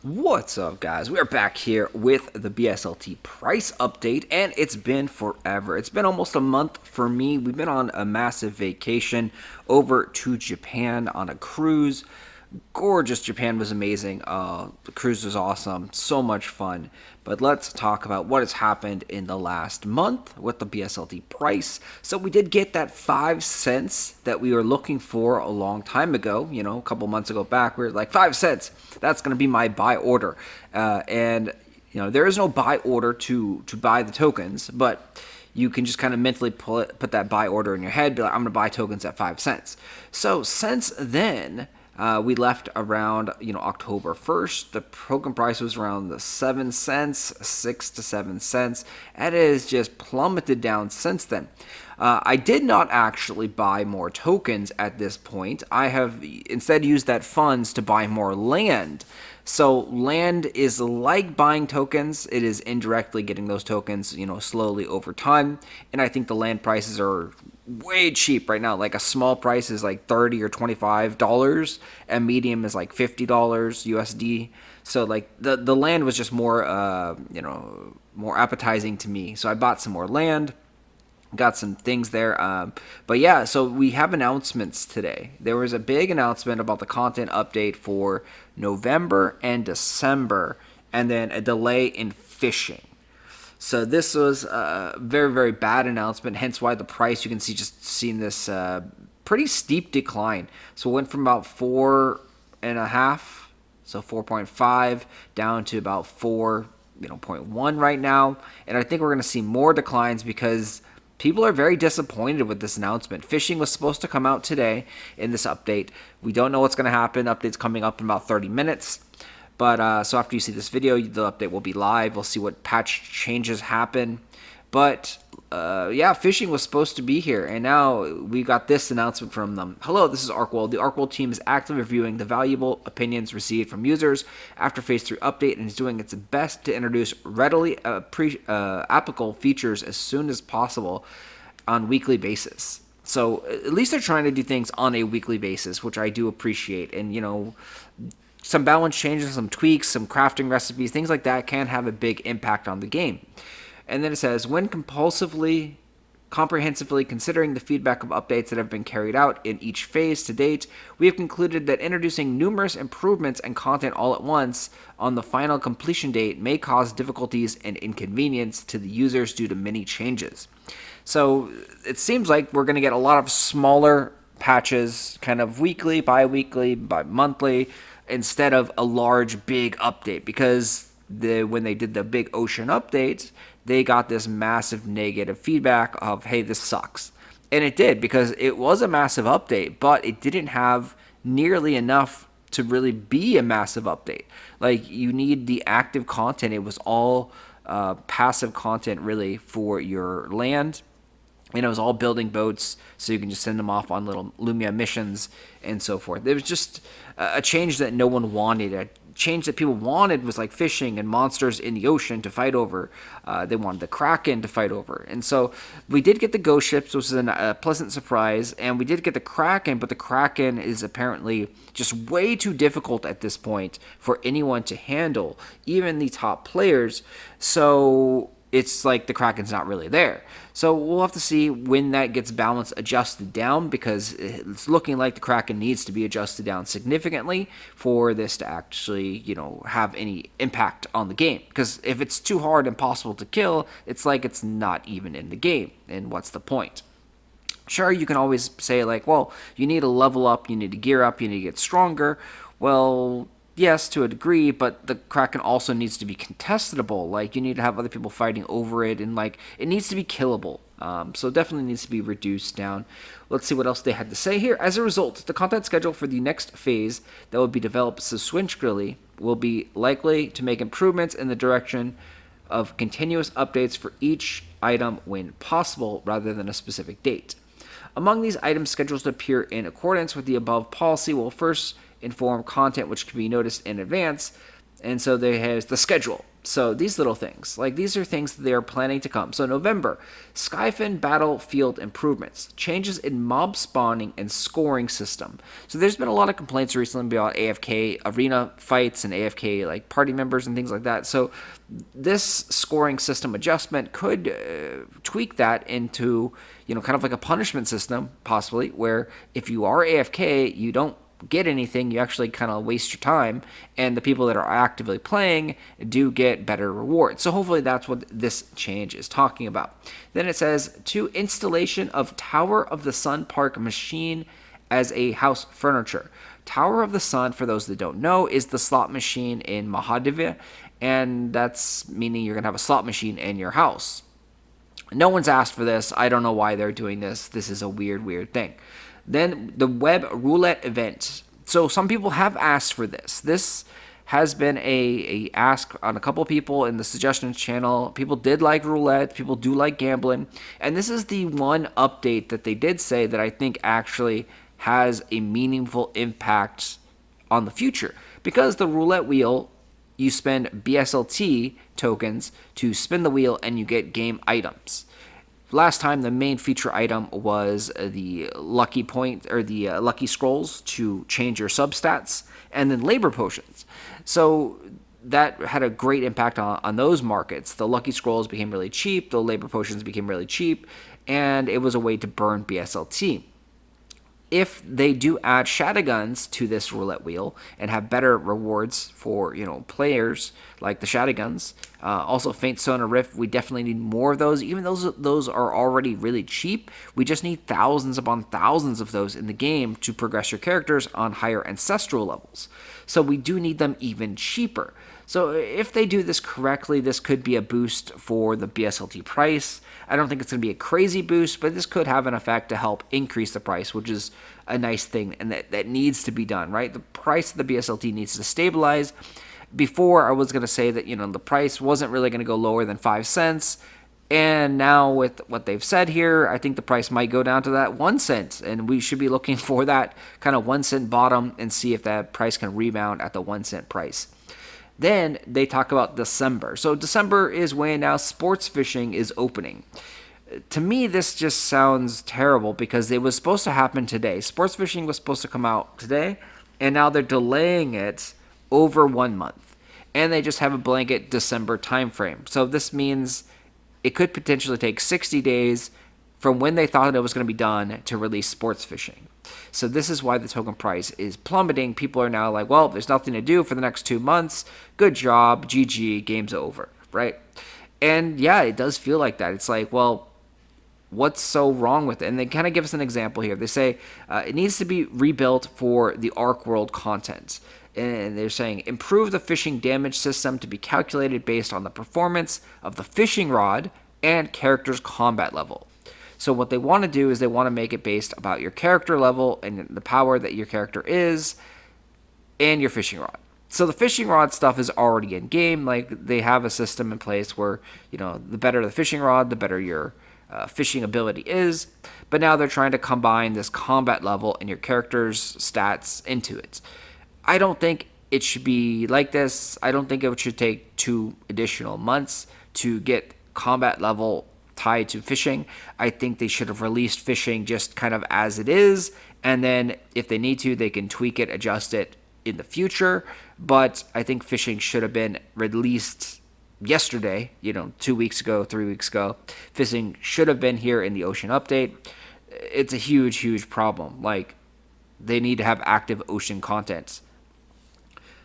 What's up, guys? We are back here with the BSLT price update, and it's been forever. It's been almost a month for me. We've been on a massive vacation over to Japan on a cruise. Gorgeous. Japan was amazing. The cruise was awesome. So much fun. But let's talk about what has happened in the last month with the BSLT price. So we did get that 5 cents that we were looking for a long time ago. You know, a couple months ago back, we were like, 5 cents. That's going to be my buy order. And you know, there is no buy order to buy the tokens, but you can just kind of mentally put that buy order in your head, be like, I'm going to buy tokens at 5 cents. So since then, we left around, October 1st. The token price was around the 7 cents, 6 to 7 cents. It has just plummeted down since then. I did not actually buy more tokens at this point. I have instead used that funds to buy more land. So land is like buying tokens. It is indirectly getting those tokens, slowly over time. And I think the land prices are way cheap right now. Like a small price is like $30 or $25, and medium is like $50 USD. So like the land was just more more appetizing to me. So I bought some more land. Got some things there. But yeah, so we have announcements today. There was a big announcement about the content update for November and December, and then a delay in fishing. So this was a very, very bad announcement, hence why the price, you can see, just seeing this pretty steep decline. So it went from about 4.5, so 4.5, down to about 4.1 right now. And I think we're going to see more declines because people are very disappointed with this announcement. Fishing was supposed to come out today in this update. We don't know what's going to happen. The update's coming up in about 30 minutes. But so after you see this video, the update will be live. We'll see what patch changes happen. But yeah, fishing was supposed to be here, and now we got this announcement from them. Hello, this is Archeworld. The Archeworld team is actively reviewing the valuable opinions received from users after Phase 3 update and is doing its best to introduce readily applicable features as soon as possible on weekly basis. So at least they're trying to do things on a weekly basis, which I do appreciate. And some balance changes, some tweaks, some crafting recipes, things like that can have a big impact on the game. And then it says, when comprehensively considering the feedback of updates that have been carried out in each phase to date, we have concluded that introducing numerous improvements and content all at once on the final completion date may cause difficulties and inconvenience to the users due to many changes. So it seems like we're going to get a lot of smaller patches, kind of weekly, bi-weekly, bi-monthly, instead of a large, big update, because when they did the big ocean updates, they got this massive negative feedback of, hey, this sucks. And it did, because it was a massive update, but it didn't have nearly enough to really be a massive update. Like, you need the active content. It was all passive content, really, for your land. And it was all building boats, so you can just send them off on little Lumia missions and so forth. It was just a change that no one wanted. A change that people wanted was like fishing and monsters in the ocean to fight over. They wanted the Kraken to fight over. And so we did get the ghost ships, which was a pleasant surprise. And we did get the Kraken, but the Kraken is apparently just way too difficult at this point for anyone to handle, even the top players. So it's like the Kraken's not really there. So we'll have to see when that gets balanced, adjusted down, because it's looking like the Kraken needs to be adjusted down significantly for this to actually, have any impact on the game. Because if it's too hard and impossible to kill, it's like it's not even in the game. And what's the point? Sure, you can always say, like, well, you need to level up, you need to gear up, you need to get stronger. Well, yes, to a degree, but the Kraken also needs to be contestable. Like, you need to have other people fighting over it, and, like, it needs to be killable. So it definitely needs to be reduced down. Let's see what else they had to say here. As a result, the content schedule for the next phase that will be developed sequentially will be likely to make improvements in the direction of continuous updates for each item when possible, rather than a specific date. Among these items scheduled to appear in accordance with the above policy will first inform content which can be noticed in advance. And so there has the schedule. So these little things, like these are things that they are planning to come. So November, Skyfin battlefield improvements, changes in mob spawning and scoring system. So there's been a lot of complaints recently about AFK arena fights and AFK like party members and things like that. So this scoring system adjustment could tweak that into, kind of like a punishment system, possibly, where if you are AFK, you don't get anything, you actually kind of waste your time, and the people that are actively playing do get better rewards. So hopefully that's what this change is talking about. Then it says to installation of Tower of the Sun Park machine as a house furniture. Tower of the Sun, for those that don't know, is the slot machine in Mahadevia, and that's meaning you're going to have a slot machine in your house. No one's asked for this. I don't know why they're doing this. This is a weird thing. Then the web roulette event. So some people have asked for this. This has been a ask on a couple people in the suggestions channel. People did like roulette. People do like gambling. And this is the one update that they did say that I think actually has a meaningful impact on the future. Because the roulette wheel, you spend BSLT tokens to spin the wheel and you get game items. Last time, the main feature item was the lucky point or the lucky scrolls to change your substats, and then labor potions. So that had a great impact on those markets. The lucky scrolls became really cheap, the labor potions became really cheap, and it was a way to burn BSLT. If they do add shotguns to this roulette wheel and have better rewards for players like the shotguns, also Faint Sonar Rift, we definitely need more of those. Even those are already really cheap, we just need thousands upon thousands of those in the game to progress your characters on higher ancestral levels. So we do need them even cheaper. So if they do this correctly, this could be a boost for the BSLT price. I don't think it's going to be a crazy boost, but this could have an effect to help increase the price, which is a nice thing, and that needs to be done, right? The price of the BSLT needs to stabilize. Before, I was going to say that, the price wasn't really going to go lower than 5 cents, and now with what they've said here, I think the price might go down to that 1 cent, and we should be looking for that kind of 1 cent bottom and see if that price can rebound at the 1 cent price. Then they talk about December. So December is when now sports fishing is opening. To me, this just sounds terrible because it was supposed to happen today. Sports fishing was supposed to come out today, and now they're delaying it over 1 month. And they just have a blanket December timeframe. So this means it could potentially take 60 days from when they thought it was going to be done to release sports fishing. So this is why the token price is plummeting. People are now like, well, there's nothing to do for the next 2 months. Good job, GG, game's over, right? And yeah, it does feel like that. It's like, well, what's so wrong with it? And they kind of give us an example here. They say it needs to be rebuilt for the Archeworld content. And they're saying improve the fishing damage system to be calculated based on the performance of the fishing rod and character's combat level. So what they want to do is they want to make it based about your character level and the power that your character is and your fishing rod. So the fishing rod stuff is already in game. Like they have a system in place where, the better the fishing rod, the better your fishing ability is. But now they're trying to combine this combat level and your character's stats into it. I don't think it should be like this. I don't think it should take 2 additional months to get combat level tied to fishing. I think they should have released fishing just kind of as it is, and then if they need to, they can tweak it, adjust it in the future. But I think fishing should have been released yesterday, 2 weeks ago, 3 weeks ago. Fishing should have been here in the Ocean update. It's a huge problem. Like, they need to have active Ocean content.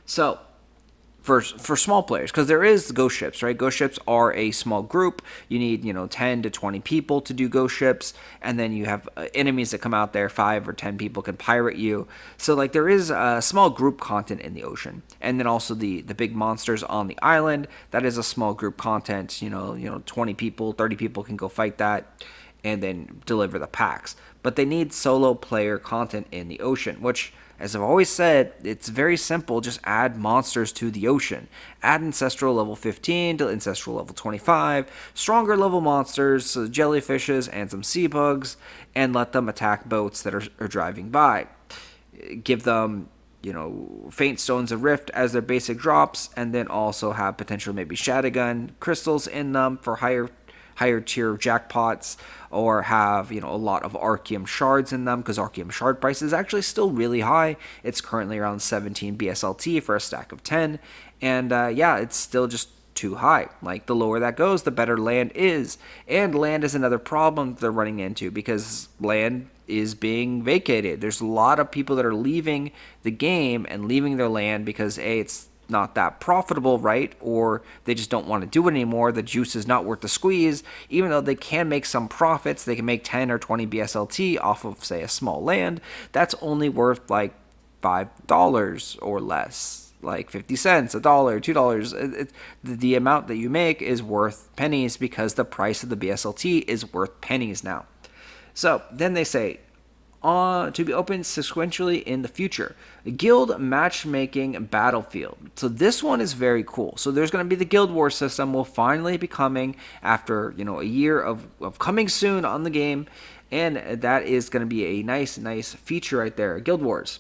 So for small players, because there is ghost ships, right? Ghost ships are a small group. You need 10 to 20 people to do ghost ships, and then you have enemies that come out there. 5 or 10 people can pirate you. So like there is a small group content in the ocean, and then also the big monsters on the island. That is a small group content. 20 people, 30 people can go fight that, and then deliver the packs. But they need solo player content in the ocean, which, as I've always said, it's very simple. Just add monsters to the ocean. Add Ancestral level 15 to Ancestral level 25. Stronger level monsters, so jellyfishes and some sea bugs, and let them attack boats that are driving by. Give them Faint Stones of Rift as their basic drops, and then also have potential maybe Shadowgun crystals in them for higher tier jackpots, or have a lot of Archeum shards in them, because Archeum shard price is actually still really high. It's currently around 17 BSLT for a stack of 10, and yeah, it's still just too high. Like, the lower that goes, the better land is. And land is another problem they're running into, because land is being vacated. There's a lot of people that are leaving the game and leaving their land because it's not that profitable, right? Or they just don't want to do it anymore. The juice is not worth the squeeze. Even though they can make some profits, they can make 10 or 20 BSLT off of, say, a small land. That's only worth like $5 or less, like 50 cents, $1, $2. The amount that you make is worth pennies, because the price of the BSLT is worth pennies now. So then they say, to be opened sequentially in the future, Guild Matchmaking Battlefield. So this one is very cool. So there's going to be the Guild Wars system will finally be coming after a year of coming soon on the game, and that is going to be a nice feature right there. Guild Wars.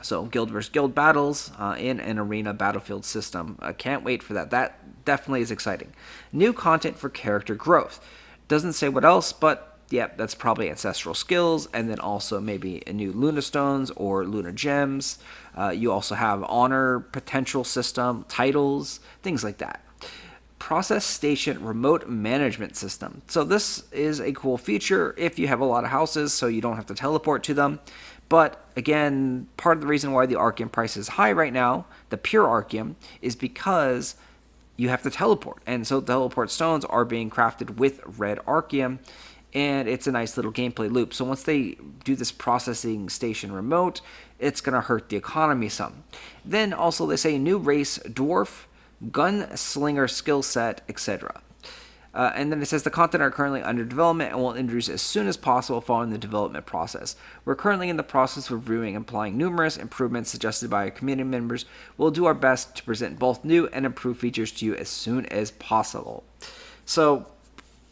So guild versus guild battles in an arena battlefield system. I can't wait for that. That definitely is exciting. New content for character growth. Doesn't say what else, but yeah, that's probably ancestral skills, and then also maybe a new Luna Stones or Luna Gems. You also have honor potential system, titles, things like that. Process Station Remote Management System. So this is a cool feature if you have a lot of houses, so you don't have to teleport to them. But again, part of the reason why the Archeum price is high right now, the pure Archeum, is because you have to teleport. And so teleport stones are being crafted with red Archeum, and it's a nice little gameplay loop. So once they do this processing station remote, it's going to hurt the economy some. Then also they say new race, dwarf, gunslinger skill set, etc. And then it says the content are currently under development and will introduce as soon as possible following the development process. We're currently in the process of reviewing and applying numerous improvements suggested by our community members. We'll do our best to present both new and improved features to you as soon as possible. So,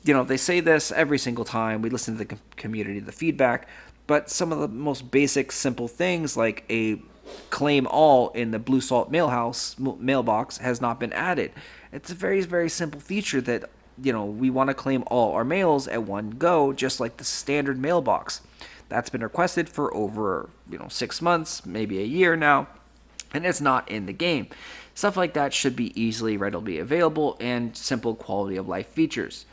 they say this every single time. We listen to the community, the feedback, but some of the most basic, simple things like a claim all in the Blue Salt mailbox has not been added. It's a very, very simple feature that, we want to claim all our mails at one go, just like the standard mailbox. That's been requested for over, 6 months, maybe a year now, and it's not in the game. Stuff like that should be easily, readily available, and simple quality of life features.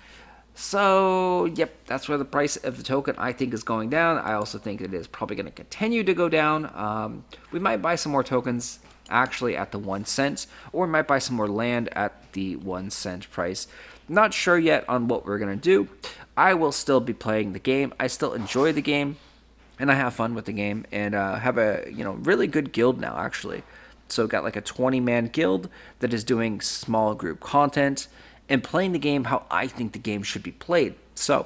So, yep, that's where the price of the token, I think, is going down. I also think it is probably going to continue to go down. We might buy some more tokens, actually, at the 1 cent, or we might buy some more land at the 1 cent price. Not sure yet on what we're going to do. I will still be playing the game. I still enjoy the game, and I have fun with the game, and have a really good guild now, actually. So, got like a 20-man guild that is doing small group content and playing the game how I think the game should be played. So,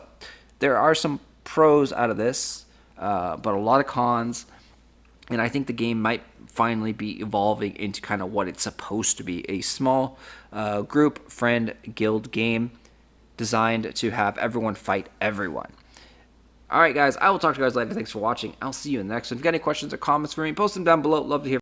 there are some pros out of this, but a lot of cons, and I think the game might finally be evolving into kind of what it's supposed to be, a small group, friend, guild game designed to have everyone fight everyone. Alright guys, I will talk to you guys later. Thanks for watching. I'll see you in the next one. If you got any questions or comments for me, post them down below. Love to hear